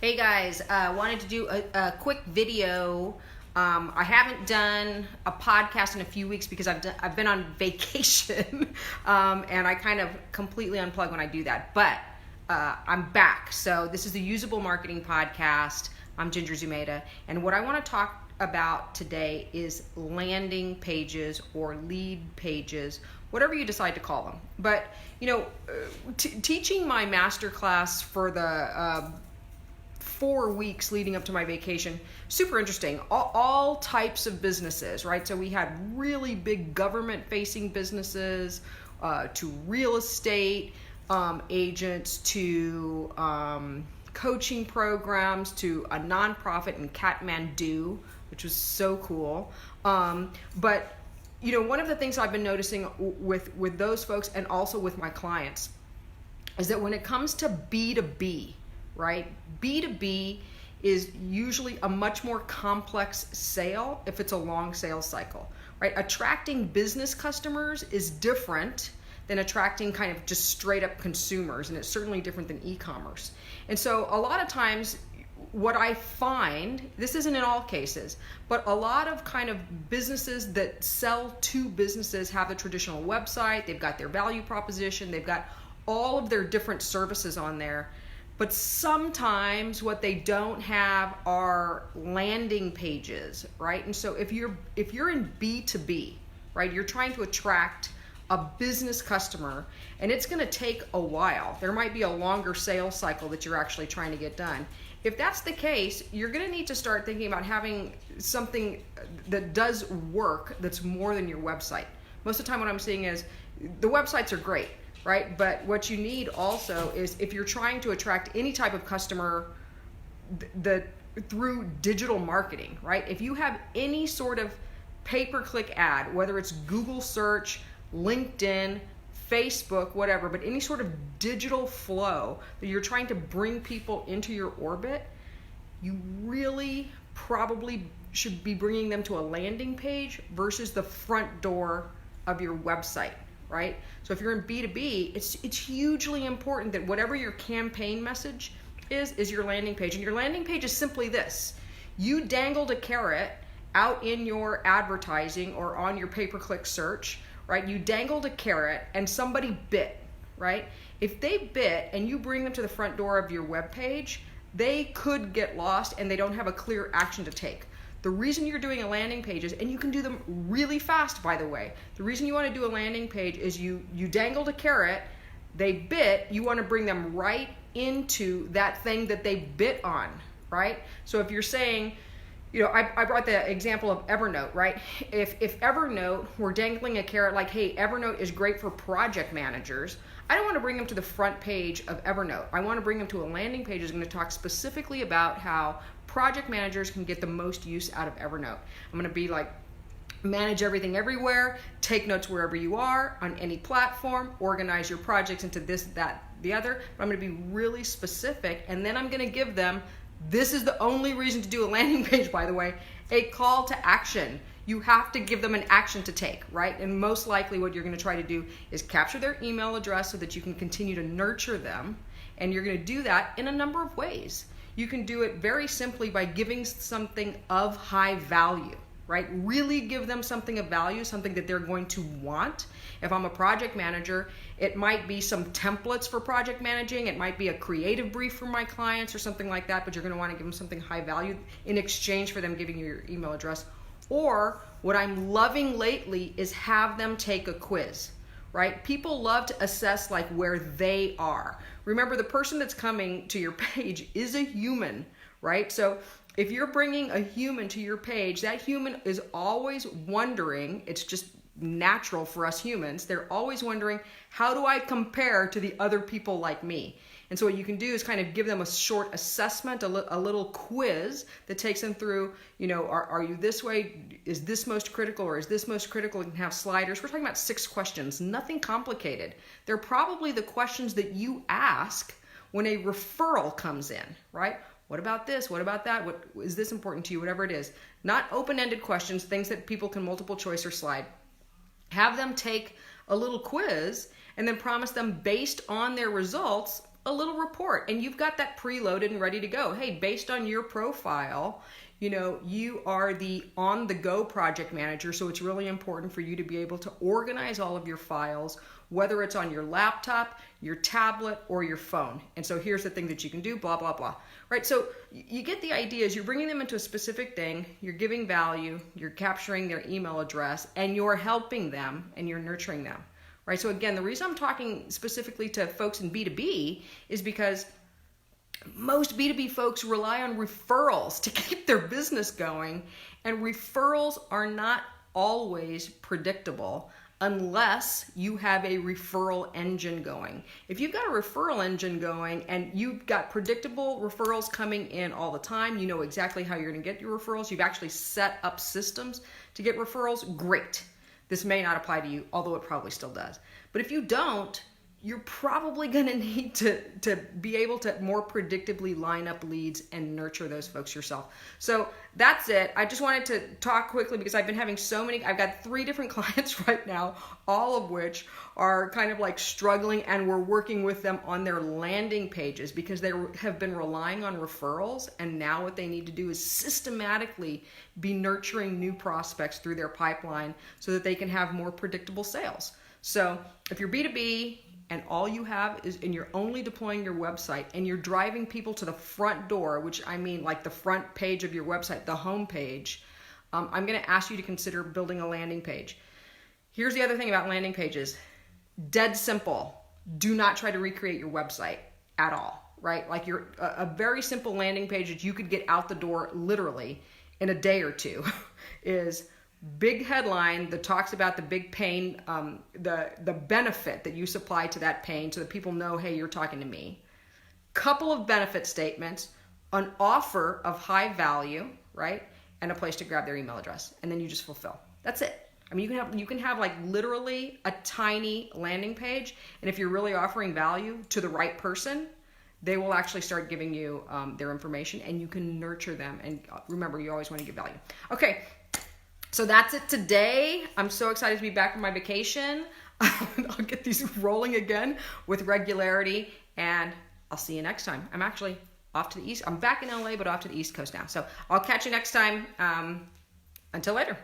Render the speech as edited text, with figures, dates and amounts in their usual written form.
Hey guys, wanted to do a quick video. I haven't done a podcast in a few weeks because I've been on vacation, and I kind of completely unplug when I do that. But I'm back. So this is the Usable Marketing Podcast. I'm Ginger Zumeda, and what I want to talk about today is landing pages or lead pages, whatever you decide to call them. But teaching my masterclass for the 4 weeks leading up to my vacation, super interesting. All types of businesses, right? So we had really big government-facing businesses, to real estate agents, to coaching programs, to a nonprofit in Kathmandu, which was so cool. But one of the things I've been noticing with those folks and also with my clients is that when it comes to B2B, right? B2B is usually a much more complex sale if it's a long sales cycle, right? Attracting business customers is different than attracting kind of just straight up consumers, and it's certainly different than e-commerce. And so a lot of times what I find, this isn't in all cases, but a lot of kind of businesses that sell to businesses have a traditional website, they've got their value proposition, they've got all of their different services on there. But sometimes what they don't have are landing pages, right? And so if you're in B2B, right, you're trying to attract a business customer, and it's going to take a while. There might be a longer sales cycle that you're actually trying to get done. If that's the case, you're going to need to start thinking about having something that does work that's more than your website. Most of the time what I'm seeing is the websites are great, right? But what you need also is, if you're trying to attract any type of customer through digital marketing, right? If you have any sort of pay-per-click ad, whether it's Google search, LinkedIn, Facebook, whatever, but any sort of digital flow that you're trying to bring people into your orbit, you really probably should be bringing them to a landing page versus the front door of your website. Right? So if you're in B2B, it's hugely important that whatever your campaign message is your landing page. And your landing page is simply this. You dangled a carrot out in your advertising or on your pay-per-click search, right? You dangled a carrot and somebody bit, right? If they bit and you bring them to the front door of your web page, they could get lost and they don't have a clear action to take. The reason you're doing a landing page is, and you can do them really fast, by the way. The reason you want to do a landing page is you dangled a carrot, they bit, you want to bring them right into that thing that they bit on, right? So if you're saying, I brought the example of Evernote, right? If Evernote were dangling a carrot like, hey, Evernote is great for project managers, I don't want to bring them to the front page of Evernote. I want to bring them to a landing page that's going to talk specifically about how project managers can get the most use out of Evernote. I'm going to be like, manage everything everywhere, take notes wherever you are, on any platform, organize your projects into this, that, the other. But I'm going to be really specific, and then I'm going to give them, this is the only reason to do a landing page, by the way, a call to action. You have to give them an action to take, right? And most likely what you're going to try to do is capture their email address so that you can continue to nurture them. And you're going to do that in a number of ways. You can do it very simply by giving something of high value, right? Really give them something of value, something that they're going to want. If I'm a project manager, it might be some templates for project managing. It might be a creative brief for my clients or something like that, but you're going to want to give them something high value in exchange for them giving you your email address. Or what I'm loving lately is have them take a quiz, right? People love to assess like where they are. Remember, the person that's coming to your page is a human, right? So if you're bringing a human to your page, that human is always wondering, it's just natural for us humans, they're always wondering, how do I compare to the other people like me? And so what you can do is kind of give them a short assessment, a little quiz that takes them through, are you this way? Is this most critical or is this most critical? You can have sliders. We're talking about 6 questions, nothing complicated. They're probably the questions that you ask when a referral comes in, right? What about this? What about that? What is this important to you? Whatever it is. Not open-ended questions, things that people can multiple choice or slide. Have them take a little quiz and then promise them, based on their results, a little report, and you've got that preloaded and ready to go. Hey, based on your profile, you are the on-the-go project manager, so it's really important for you to be able to organize all of your files, whether it's on your laptop, your tablet, or your phone. And so here's the thing that you can do, blah, blah, blah. Right? So you get the idea is you're bringing them into a specific thing, you're giving value, you're capturing their email address, and you're helping them, and you're nurturing them. Right? So again, the reason I'm talking specifically to folks in B2B is because most B2B folks rely on referrals to keep their business going, and referrals are not always predictable unless you have a referral engine going. If you've got a referral engine going and you've got predictable referrals coming in all the time, you know exactly how you're going to get your referrals, you've actually set up systems to get referrals, great. This may not apply to you, although it probably still does. But if you don't, you're probably going to need to be able to more predictably line up leads and nurture those folks yourself. So that's it. I just wanted to talk quickly because I've been having I've got 3 different clients right now, all of which are kind of like struggling, and we're working with them on their landing pages because they have been relying on referrals, and now what they need to do is systematically be nurturing new prospects through their pipeline so that they can have more predictable sales. So if you're B2B, and all you have is, and you're only deploying your website, and you're driving people to the front door, which I mean like the front page of your website, the home page, I'm going to ask you to consider building a landing page. Here's the other thing about landing pages. Dead simple. Do not try to recreate your website at all, right? Like a very simple landing page that you could get out the door literally in a day or two is big headline that talks about the big pain, the benefit that you supply to that pain so that people know, hey, you're talking to me. Couple of benefit statements, an offer of high value, right? And a place to grab their email address. And then you just fulfill. That's it. I mean, you can have like literally a tiny landing page. And if you're really offering value to the right person, they will actually start giving you their information, and you can nurture them. And remember, you always want to give value. Okay. So that's it today. I'm so excited to be back from my vacation. I'll get these rolling again with regularity, and I'll see you next time. I'm actually off to the East. I'm back in LA, but off to the East Coast now. So I'll catch you next time. Until later.